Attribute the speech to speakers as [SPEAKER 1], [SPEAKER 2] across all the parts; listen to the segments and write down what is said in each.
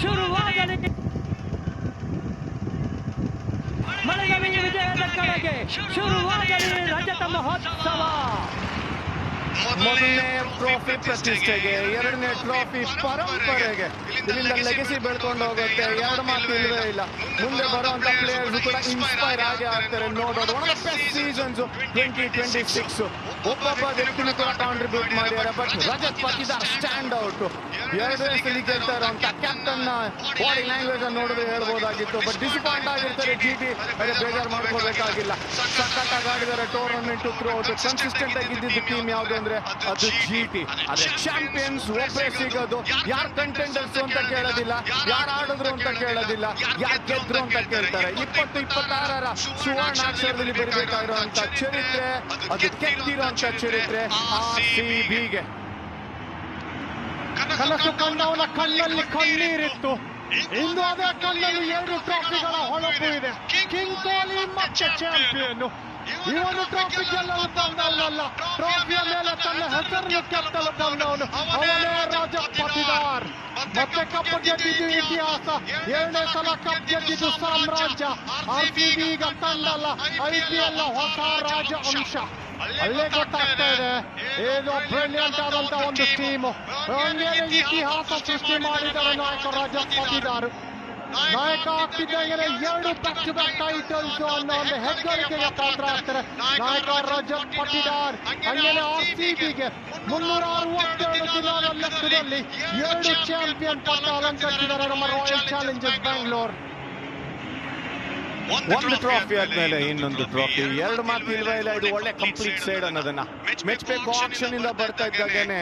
[SPEAKER 1] ಶುರುವಾಗಲಿ. ಮಳೆಗವಿ ವಿಜಯದ ಕಡೆಗೆ ಶುರುವಾಗಲಿ ರಜತ ಮಹೋತ್ಸವ.
[SPEAKER 2] ಮೊದಲನೇ ಟ್ರೋಫಿ ಪ್ರತಿಷ್ಠೆಗೆ, ಎರಡನೇ ಟ್ರೋಫಿ ಪರಂಪರೆಗೆ ಇಲ್ಲಿಂದ ಲೆಗಸಿ ಬೆಳ್ಕೊಂಡು ಹೋಗುತ್ತೆ. ಎರಡು ಮಾತು ಇಲ್ಲವೇ ಇಲ್ಲ. ಮುಂದೆ ಬರುವಂತ ಪ್ಲೇಯರ್ಸ್ ಕೂಡ ಇನ್ಸ್ಪೈರ್ ಆಗಿ ಆಗ್ತಾರೆ. ನೋಡೋದು one of the best seasons 2026. ಒಬ್ಬೊಬ್ಬ ವ್ಯಕ್ತಿನೂ ಕೂಡ ಕಾಂಟ್ರಿಬ್ಯೂಟ್ ಮಾಡಿದ್ದಾರೆ. But Rajat Patidar stand out. ಎರಡು ಸಲ ಗೆಲ್ತಾ ಇರುವಂತ ಕ್ಯಾಪ್ಟನ್ ಬಾಡಿ ಲ್ಯಾಂಗ್ವೇಜ್ ಅನ್ನು ನೋಡಿದ್ರೆ ಹೇಳ್ಬೋದಾಗಿತ್ತು. ಬಟ್ ಡಿಸಪಾಯಿಂಟ್ ಆಗಿರ್ತಾರೆ GT. ಬೇಜಾರು ಮಾಡ್ಕೋಬೇಕಾಗಿಲ್ಲ. ಸಖತ್ತಾಗಿ ಆಡಿದ್ದಾರೆ ಟೂರ್ನಮೆಂಟ್ ಥ್ರೂ ಔಟ್. ಕನ್ಸಿಸ್ಟೆಂಟ್ ಆಗಿ ಇದ್ದಿದ್ದು ಟೀಮ್ ಯಾವುದು ಅಂದ್ರೆ ಅದು GT. ಆದ್ರೆ ಚಾಂಪಿಯನ್ಸ್ ಒಬ್ಬರೇ ಸಿಗೋದು. ಯಾರು ಕಂಟೆಂಡರ್ಸ್ ಅಂತ ಕೇಳೋದಿಲ್ಲ, ಯಾರು ಆಡಿದ್ರು ಅಂತ ಕೇಳೋದಿಲ್ಲ, ಯಾರು ಗೆದ್ರು ಅಂತ ಕೇಳ್ತಾರೆ. 2026ರ ಸುವರ್ಣಾಕ್ಷರದಲ್ಲಿ ಬರಬೇಕಾಗಿರುವಂತ ಚರಿತ್ರೆ, ಅದು ಕೆತ್ತಿರುವಂತ ಚರಿತ್ರೆ RCBಗೆ.
[SPEAKER 3] ಕನಸು ಕಂಡವನ ಕಣ್ಣಲ್ಲಿ ಕಣ್ಣೀರಿತ್ತು. ಇಂದು ಅದೇ ಕಣ್ಣಲ್ಲಿ 2 ಟ್ರೋಫಿಗಳ ಹೊಳಪು ಇದೆ. ಕಿಂಗ್ ಕೊಹ್ಲಿ ಮತ್ತೆ ಚಾಂಪಿಯನ್. ಇವನು ಟ್ರೋಫಿ ಗೆಲ್ಲಲು ಬಂದವನಲ್ಲ, ಟ್ರೋಫಿಯ ಮೇಲೆ ತನ್ನ ಹೆಸರನ್ನು ಕೆತ್ತಲು ಬಂದವನು. ಅವನೇ ರಜತ್ ಪತಿದಾರ್. ಮತ್ತೆ ಕಪ್ ಗೆದ್ದಿದ್ದು ಇತಿಹಾಸ. 2ನೇ ಸಲ ಕಪ್ ಗೆದ್ದಿದ್ದು ಸಾಮ್ರಾಜ್ಯ. RCB ಈಗ ತಂಡಲ್ಲ, IPL ಹೊಸ ರಾಜ ಅಂಶ. ಅಲ್ಲೇ ಗೊತ್ತಾಗ್ತಾ ಇದೆ ಏನು ಬ್ರಿಲಿಯಂಟ್ ಆದಂತ ಒಂದು ಟೀಮು. ಇತಿಹಾಸ ಸೃಷ್ಟಿ ಮಾಡಿದ್ದಾರೆ ನಾಯಕ ರಜತ್ ಪತಿದಾರ್. ನಾಯಕ ಆಗ್ತಿದ್ದಂಗೆ 2 ಬ್ಯಾಕ್ ಟು ಬ್ಯಾಕ್ ಟೈಟಲ್ಸ್ ಅನ್ನೋ ಒಂದು ಹೆಗ್ಗಳಿಕೆಗೆ ಪಾತ್ರ ಆಗ್ತಾರೆ ನಾಯಕ ರಜತ್ ಪಟಿದಾರ್. ಹಂಗೇನೆ RCBಗೆ 367 ದಿನಗಳ ಲೆಕ್ಕದಲ್ಲಿ 2 ಚಾಂಪಿಯನ್ ಪಟ್ಟ ಅಲಂಕರಿಸಿದ್ದಾರೆ ನಮ್ಮ ರಾಯಲ್ ಚಾಲೆಂಜರ್ಸ್ ಬ್ಯಾಂಗ್ಳೂರ್.
[SPEAKER 2] ಒಂದು ಟ್ರೋಫಿ ಆದ್ಮೇಲೆ ಇನ್ನೊಂದು ಟ್ರೋಫಿ, ಎರಡು ಮಾತು ಇಲ್ವೇ ಇಲ್ಲ. ಇದು ಒಳ್ಳೆ ಕಂಪ್ಲೀಟ್ ಸೈಡ್ ಅನ್ನೋದನ್ನ ಮೆಚ್ಚಬೇಕು. ಆಕ್ಷನ್ ಇಂದ ಬರ್ತಾ ಇದ್ದಾಗೇನೆ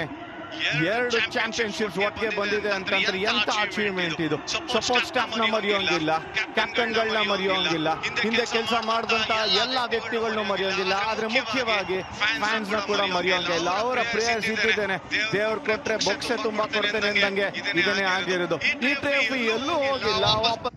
[SPEAKER 2] 2 ಚಾಂಪಿಯನ್ಶಿಪ್ಸ್ ಒಟ್ಟಿಗೆ ಬಂದಿದೆ ಅಂತಂದ್ರೆ ಎಂತ ಅಚೀವ್ಮೆಂಟ್ ಇದು. ಸಪೋರ್ಟ್ ಸ್ಟಾಫ್ ನ ಮರೆಯೋಂಗಿಲ್ಲ, ಕ್ಯಾಪ್ಟನ್ ಗಳನ್ನ ಮರೆಯೋಂಗಿಲ್ಲ, ಹಿಂದೆ ಕೆಲಸ ಮಾಡಿದಂತ ಎಲ್ಲಾ ವ್ಯಕ್ತಿಗಳನ್ನ ಮರೆಯೋಂಗಿಲ್ಲ. ಆದ್ರೆ ಮುಖ್ಯವಾಗಿ ಫ್ಯಾನ್ಸ್ ನ ಕೂಡ ಮರೆಯೋಂಗಿಲ್ಲ. ಅವರ ಪ್ರೇಯರ್ಸ್ ಇದ್ದಿದ್ದೇನೆ, ದೇವ್ರು ಕೊಟ್ರೆ ಬೊಕ್ಸೆ ತುಂಬಾ ಕೊಡ್ತೇನೆ ಅಂದಂಗೆ ಇದನ್ನೇ ಆಗಿರೋದು. ಈ ಟ್ರೋಫಿ ಎಲ್ಲೂ ಹೋಗಿಲ್ಲ, ವಾಪಸ್